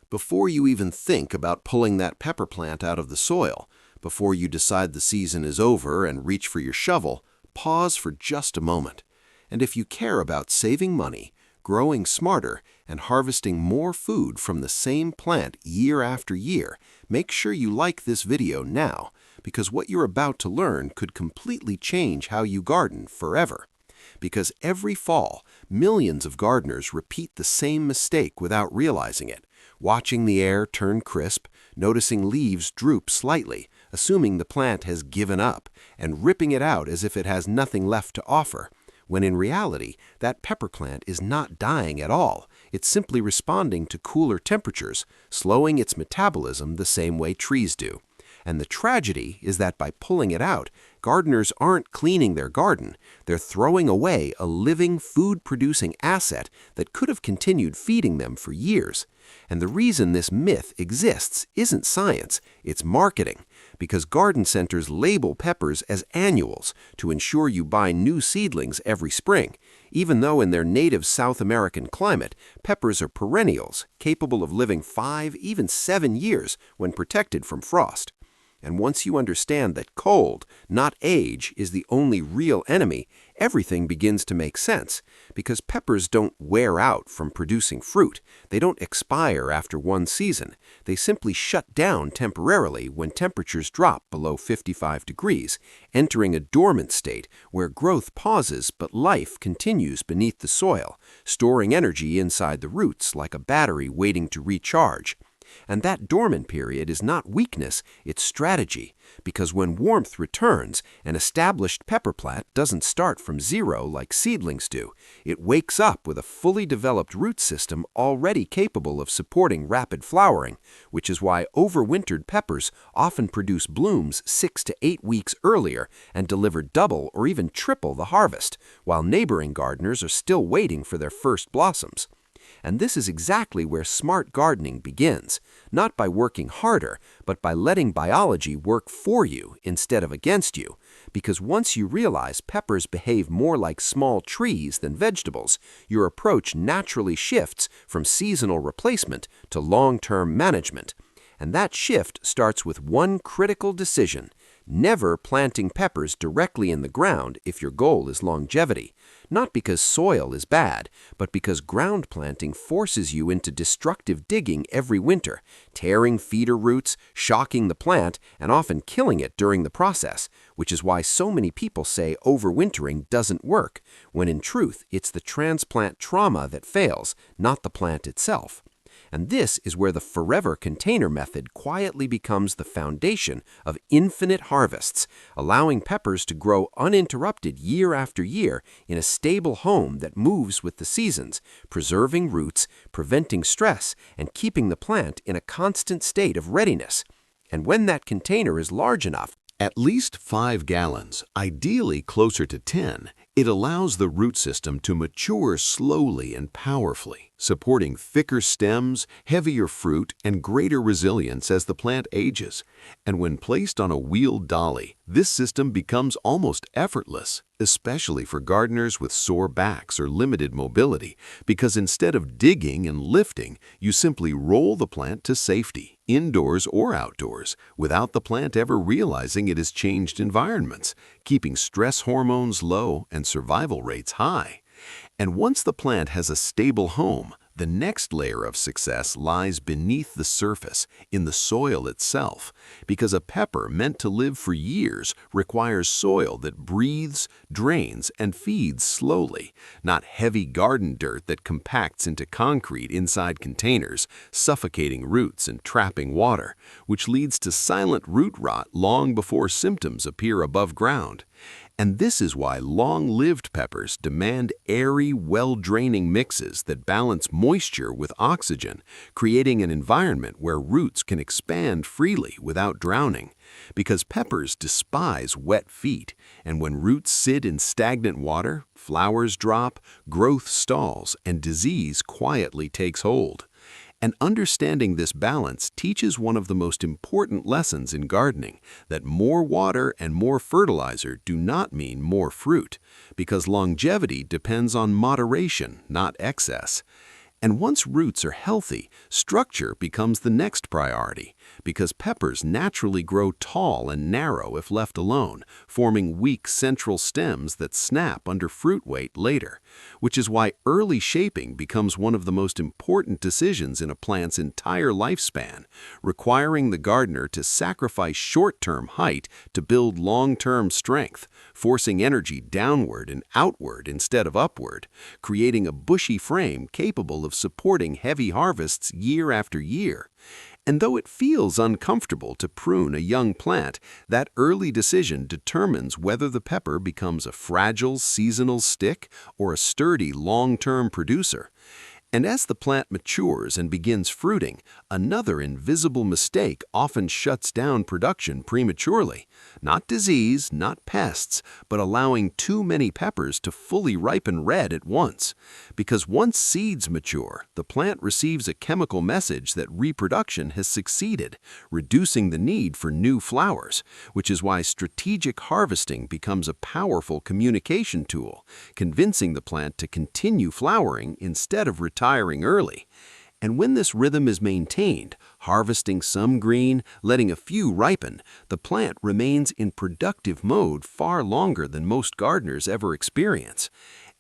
Before you even think about pulling that pepper plant out of the soil, before you decide the season is over and reach for your shovel, pause for just a moment. And if you care about saving money, growing smarter, and harvesting more food from the same plant year after year, make sure you like this video now, because what you're about to learn could completely change how you garden forever. Because every fall, millions of gardeners repeat the same mistake without realizing it, watching the air turn crisp, noticing leaves droop slightly, assuming the plant has given up, and ripping it out as if it has nothing left to offer, when in reality, that pepper plant is not dying at all. It's simply responding to cooler temperatures, slowing its metabolism the same way trees do. And the tragedy is that by pulling it out, gardeners aren't cleaning their garden. They're throwing away a living, food-producing asset that could have continued feeding them for years. And the reason this myth exists isn't science, it's marketing, because garden centers label peppers as annuals to ensure you buy new seedlings every spring, even though in their native South American climate, peppers are perennials, capable of living 5, even 7 years when protected from frost. And once you understand that cold, not age, is the only real enemy, everything begins to make sense, because peppers don't wear out from producing fruit. They don't expire after one season. They simply shut down temporarily when temperatures drop below 55 degrees, entering a dormant state where growth pauses but life continues beneath the soil, storing energy inside the roots like a battery waiting to recharge. And that dormant period is not weakness, it's strategy, because when warmth returns, an established pepper plant doesn't start from zero like seedlings do. It wakes up with a fully developed root system already capable of supporting rapid flowering, which is why overwintered peppers often produce blooms 6 to 8 weeks earlier and deliver double or even triple the harvest, while neighboring gardeners are still waiting for their first blossoms. And this is exactly where smart gardening begins, not by working harder, but by letting biology work for you instead of against you. Because once you realize peppers behave more like small trees than vegetables, your approach naturally shifts from seasonal replacement to long-term management. And that shift starts with one critical decision: never planting peppers directly in the ground if your goal is longevity. Not because soil is bad, but because ground planting forces you into destructive digging every winter, tearing feeder roots, shocking the plant, and often killing it during the process, which is why so many people say overwintering doesn't work, when in truth it's the transplant trauma that fails, not the plant itself. And this is where the forever container method quietly becomes the foundation of infinite harvests, allowing peppers to grow uninterrupted year after year in a stable home that moves with the seasons, preserving roots, preventing stress, and keeping the plant in a constant state of readiness. And when that container is large enough, at least 5 gallons, ideally closer to 10, it allows the root system to mature slowly and powerfully, supporting thicker stems, heavier fruit, and greater resilience as the plant ages. And when placed on a wheeled dolly, this system becomes almost effortless, especially for gardeners with sore backs or limited mobility, because instead of digging and lifting, you simply roll the plant to safety, indoors or outdoors, without the plant ever realizing it has changed environments, keeping stress hormones low and survival rates high. And once the plant has a stable home, the next layer of success lies beneath the surface, in the soil itself, because a pepper meant to live for years requires soil that breathes, drains, and feeds slowly, not heavy garden dirt that compacts into concrete inside containers, suffocating roots and trapping water, which leads to silent root rot long before symptoms appear above ground. And this is why long-lived peppers demand airy, well-draining mixes that balance moisture with oxygen, creating an environment where roots can expand freely without drowning. Because peppers despise wet feet, and when roots sit in stagnant water, flowers drop, growth stalls, and disease quietly takes hold. And understanding this balance teaches one of the most important lessons in gardening, that more water and more fertilizer do not mean more fruit, because longevity depends on moderation, not excess. And once roots are healthy, structure becomes the next priority, because peppers naturally grow tall and narrow if left alone, forming weak central stems that snap under fruit weight later, which is why early shaping becomes one of the most important decisions in a plant's entire lifespan, requiring the gardener to sacrifice short-term height to build long-term strength, forcing energy downward and outward instead of upward, creating a bushy frame capable of supporting heavy harvests year after year. And though it feels uncomfortable to prune a young plant, that early decision determines whether the pepper becomes a fragile seasonal stick or a sturdy long-term producer. And as the plant matures and begins fruiting, another invisible mistake often shuts down production prematurely. Not disease, not pests, but allowing too many peppers to fully ripen red at once. Because once seeds mature, the plant receives a chemical message that reproduction has succeeded, reducing the need for new flowers, which is why strategic harvesting becomes a powerful communication tool, convincing the plant to continue flowering instead of retiring early. And when this rhythm is maintained, harvesting some green, letting a few ripen, the plant remains in productive mode far longer than most gardeners ever experience.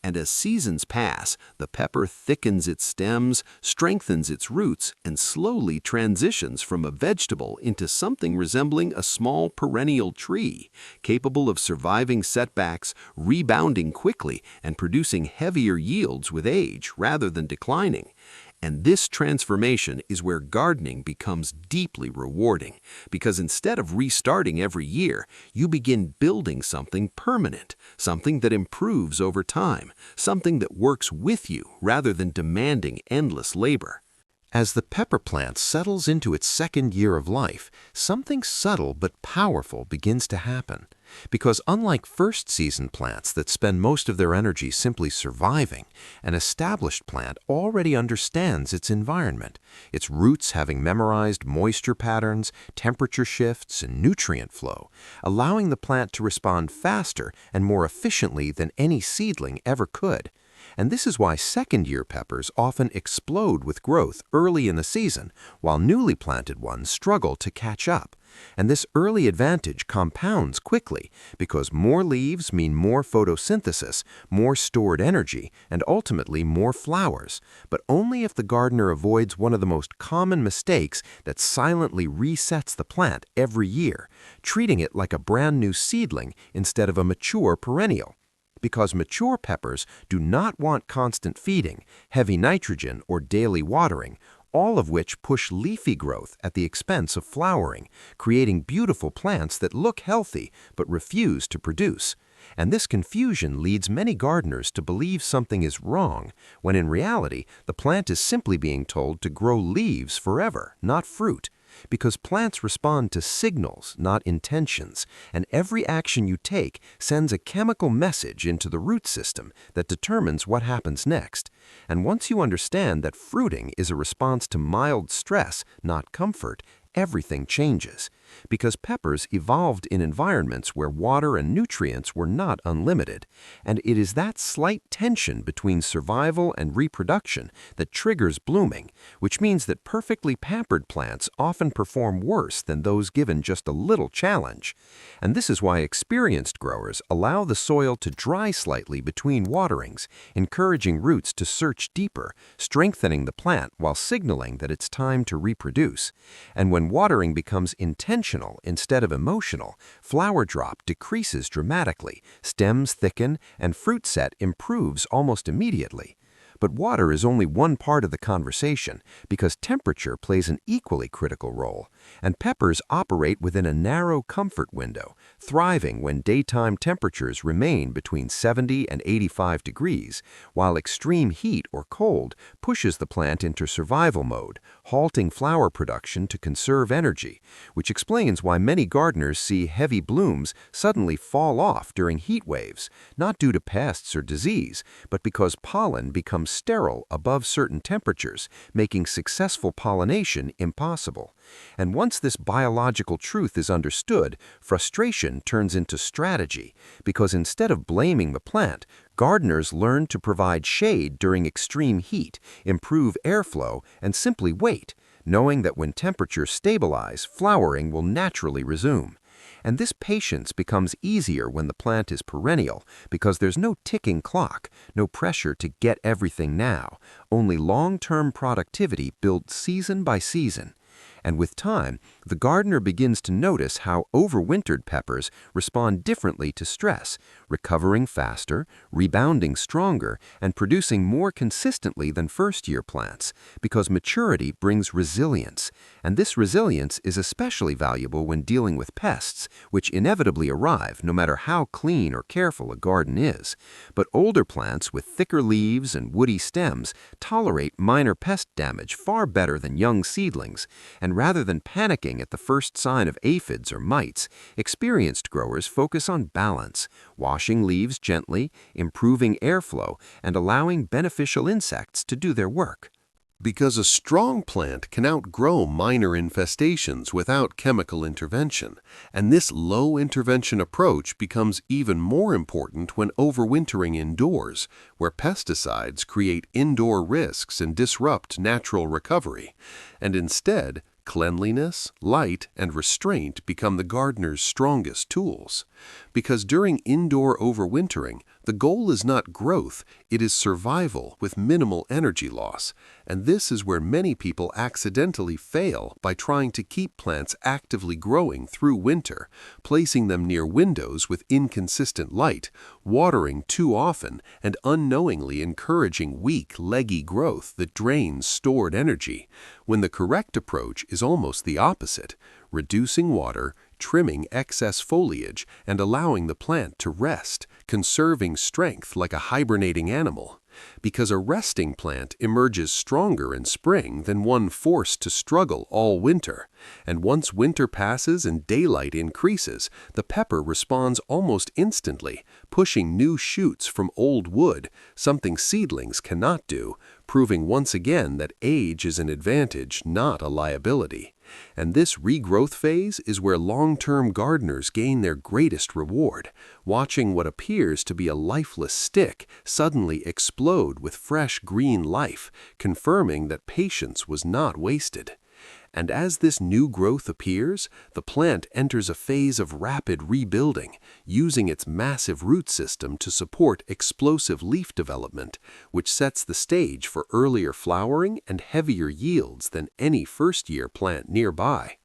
And as seasons pass, the pepper thickens its stems, strengthens its roots, and slowly transitions from a vegetable into something resembling a small perennial tree, capable of surviving setbacks, rebounding quickly, and producing heavier yields with age rather than declining. And this transformation is where gardening becomes deeply rewarding, because instead of restarting every year, you begin building something permanent, something that improves over time, something that works with you rather than demanding endless labor. As the pepper plant settles into its second year of life, something subtle but powerful begins to happen. Because unlike first-season plants that spend most of their energy simply surviving, an established plant already understands its environment, its roots having memorized moisture patterns, temperature shifts, and nutrient flow, allowing the plant to respond faster and more efficiently than any seedling ever could. And this is why second-year peppers often explode with growth early in the season, while newly planted ones struggle to catch up. And this early advantage compounds quickly because more leaves mean more photosynthesis, more stored energy, and ultimately more flowers, but only if the gardener avoids one of the most common mistakes that silently resets the plant every year, treating it like a brand new seedling instead of a mature perennial. Because mature peppers do not want constant feeding, heavy nitrogen, or daily watering, all of which push leafy growth at the expense of flowering, creating beautiful plants that look healthy but refuse to produce. And this confusion leads many gardeners to believe something is wrong, when in reality, the plant is simply being told to grow leaves forever, not fruit. Because plants respond to signals, not intentions, and every action you take sends a chemical message into the root system that determines what happens next. And once you understand that fruiting is a response to mild stress, not comfort, everything changes. Because peppers evolved in environments where water and nutrients were not unlimited, and it is that slight tension between survival and reproduction that triggers blooming, which means that perfectly pampered plants often perform worse than those given just a little challenge. And this is why experienced growers allow the soil to dry slightly between waterings, encouraging roots to search deeper, strengthening the plant while signaling that it's time to reproduce. And when watering becomes intentional instead of emotional, flower drop decreases dramatically, stems thicken, and fruit set improves almost immediately. But water is only one part of the conversation because temperature plays an equally critical role, and peppers operate within a narrow comfort window, thriving when daytime temperatures remain between 70 and 85 degrees, while extreme heat or cold pushes the plant into survival mode, halting flower production to conserve energy, which explains why many gardeners see heavy blooms suddenly fall off during heat waves, not due to pests or disease, but because pollen becomes sterile above certain temperatures, making successful pollination impossible. And once this biological truth is understood, frustration turns into strategy, because instead of blaming the plant, Gardeners learn to provide shade during extreme heat, improve airflow, and simply wait, knowing that when temperatures stabilize, flowering will naturally resume. And this patience becomes easier when the plant is perennial because there's no ticking clock, no pressure to get everything now, only long-term productivity built season by season. And with time, the gardener begins to notice how overwintered peppers respond differently to stress, recovering faster, rebounding stronger, and producing more consistently than first-year plants, because maturity brings resilience. And this resilience is especially valuable when dealing with pests, which inevitably arrive no matter how clean or careful a garden is. But older plants with thicker leaves and woody stems tolerate minor pest damage far better than young seedlings. And rather than panicking at the first sign of aphids or mites, experienced growers focus on balance, washing leaves gently, improving airflow, and allowing beneficial insects to do their work. Because a strong plant can outgrow minor infestations without chemical intervention, and this low-intervention approach becomes even more important when overwintering indoors, where pesticides create indoor risks and disrupt natural recovery, and instead, cleanliness, light, and restraint become the gardener's strongest tools. Because during indoor overwintering, the goal is not growth, it is survival with minimal energy loss. And this is where many people accidentally fail by trying to keep plants actively growing through winter, placing them near windows with inconsistent light, watering too often, and unknowingly encouraging weak, leggy growth that drains stored energy, when the correct approach is almost the opposite: reducing water, trimming excess foliage, and allowing the plant to rest, conserving strength like a hibernating animal. Because a resting plant emerges stronger in spring than one forced to struggle all winter. And once winter passes and daylight increases, the pepper responds almost instantly, pushing new shoots from old wood, something seedlings cannot do, proving once again that age is an advantage, not a liability. And this regrowth phase is where long-term gardeners gain their greatest reward, watching what appears to be a lifeless stick suddenly explode with fresh green life, confirming that patience was not wasted. And as this new growth appears, the plant enters a phase of rapid rebuilding, using its massive root system to support explosive leaf development, which sets the stage for earlier flowering and heavier yields than any first-year plant nearby.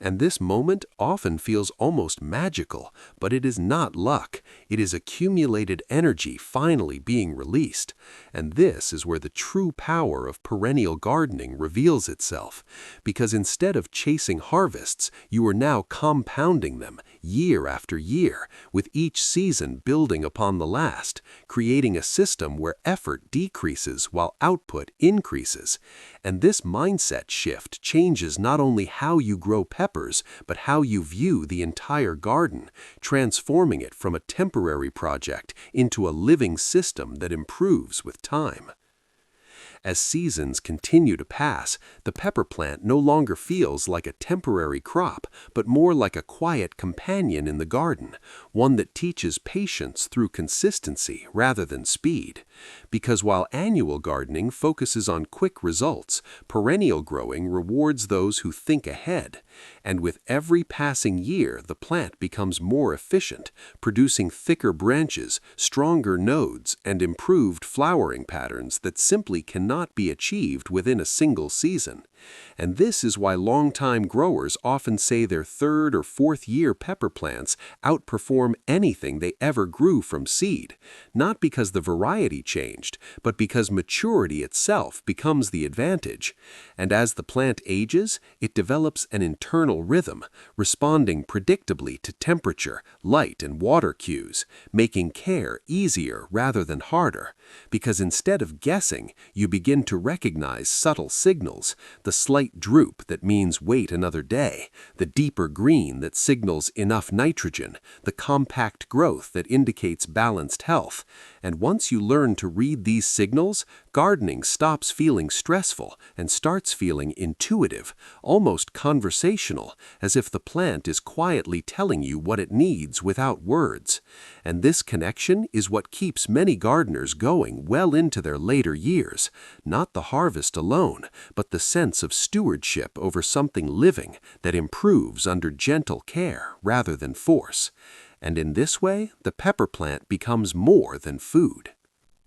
And this moment often feels almost magical, but it is not luck. It is accumulated energy finally being released. And this is where the true power of perennial gardening reveals itself, because instead of chasing harvests, you are now compounding them year after year, with each season building upon the last, creating a system where effort decreases while output increases. And this mindset shift changes not only how you grow peppers, but how you view the entire garden, transforming it from a temporary project into a living system that improves with time. As seasons continue to pass, the pepper plant no longer feels like a temporary crop, but more like a quiet companion in the garden, one that teaches patience through consistency rather than speed. Because while annual gardening focuses on quick results, perennial growing rewards those who think ahead. And with every passing year, the plant becomes more efficient, producing thicker branches, stronger nodes, and improved flowering patterns that simply cannot be achieved within a single season. And this is why longtime growers often say their third or fourth year pepper plants outperform anything they ever grew from seed, not because the variety changed, but because maturity itself becomes the advantage. And as the plant ages, it develops an internal rhythm, responding predictably to temperature, light, and water cues, making care easier rather than harder. Because instead of guessing, you begin to recognize subtle signals: the slight droop that means wait another day, the deeper green that signals enough nitrogen, the compact growth that indicates balanced health. And once you learn to read these signals, gardening stops feeling stressful and starts feeling intuitive, almost conversational, as if the plant is quietly telling you what it needs without words. And this connection is what keeps many gardeners going well into their later years. Not the harvest alone, but the sense of stewardship over something living that improves under gentle care rather than force. And in this way, the pepper plant becomes more than food.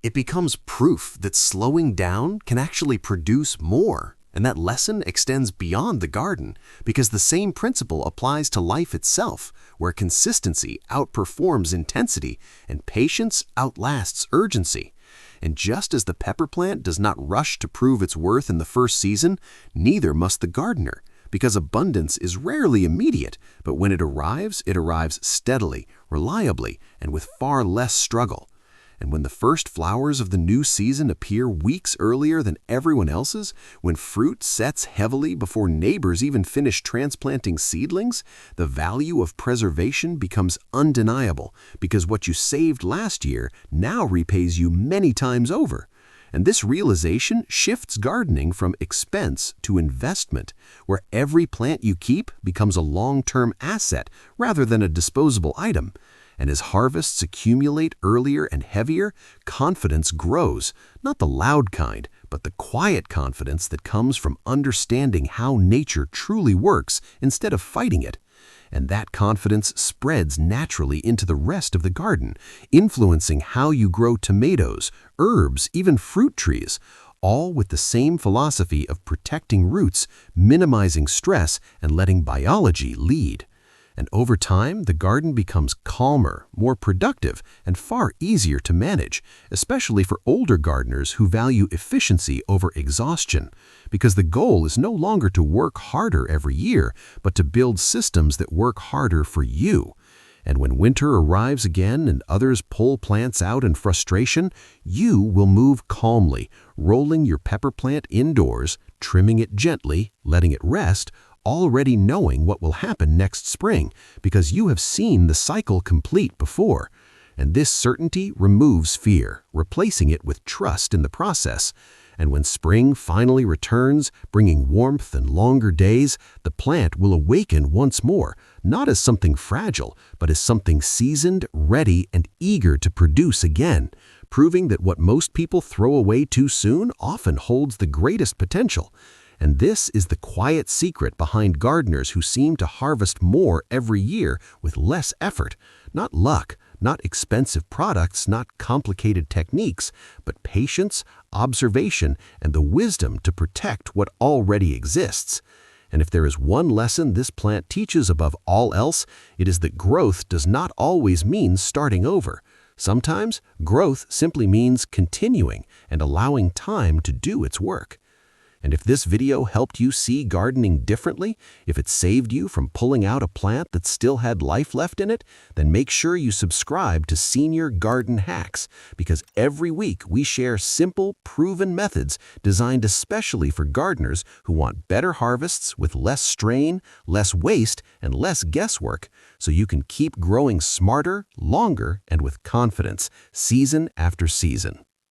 It becomes proof that slowing down can actually produce more. And that lesson extends beyond the garden because the same principle applies to life itself, where consistency outperforms intensity and patience outlasts urgency. And just as the pepper plant does not rush to prove its worth in the first season, neither must the gardener, because abundance is rarely immediate, but when it arrives steadily, reliably, and with far less struggle. And when the first flowers of the new season appear weeks earlier than everyone else's, when fruit sets heavily before neighbors even finish transplanting seedlings, the value of preservation becomes undeniable because what you saved last year now repays you many times over. And this realization shifts gardening from expense to investment, where every plant you keep becomes a long-term asset rather than a disposable item. And as harvests accumulate earlier and heavier, confidence grows, not the loud kind, but the quiet confidence that comes from understanding how nature truly works instead of fighting it. And that confidence spreads naturally into the rest of the garden, influencing how you grow tomatoes, herbs, even fruit trees, all with the same philosophy of protecting roots, minimizing stress, and letting biology lead. And over time, the garden becomes calmer, more productive, and far easier to manage, especially for older gardeners who value efficiency over exhaustion, because the goal is no longer to work harder every year, but to build systems that work harder for you. And when winter arrives again and others pull plants out in frustration, you will move calmly, rolling your pepper plant indoors, trimming it gently, letting it rest, already knowing what will happen next spring because you have seen the cycle complete before. And this certainty removes fear, replacing it with trust in the process. And when spring finally returns, bringing warmth and longer days, the plant will awaken once more, not as something fragile, but as something seasoned, ready, and eager to produce again, proving that what most people throw away too soon often holds the greatest potential. And this is the quiet secret behind gardeners who seem to harvest more every year with less effort. Not luck, not expensive products, not complicated techniques, but patience, observation, and the wisdom to protect what already exists. And if there is one lesson this plant teaches above all else, it is that growth does not always mean starting over. Sometimes growth simply means continuing and allowing time to do its work. And if this video helped you see gardening differently, if it saved you from pulling out a plant that still had life left in it, then make sure you subscribe to Senior Garden Hacks, because every week we share simple, proven methods designed especially for gardeners who want better harvests with less strain, less waste, and less guesswork, so you can keep growing smarter, longer, and with confidence, season after season.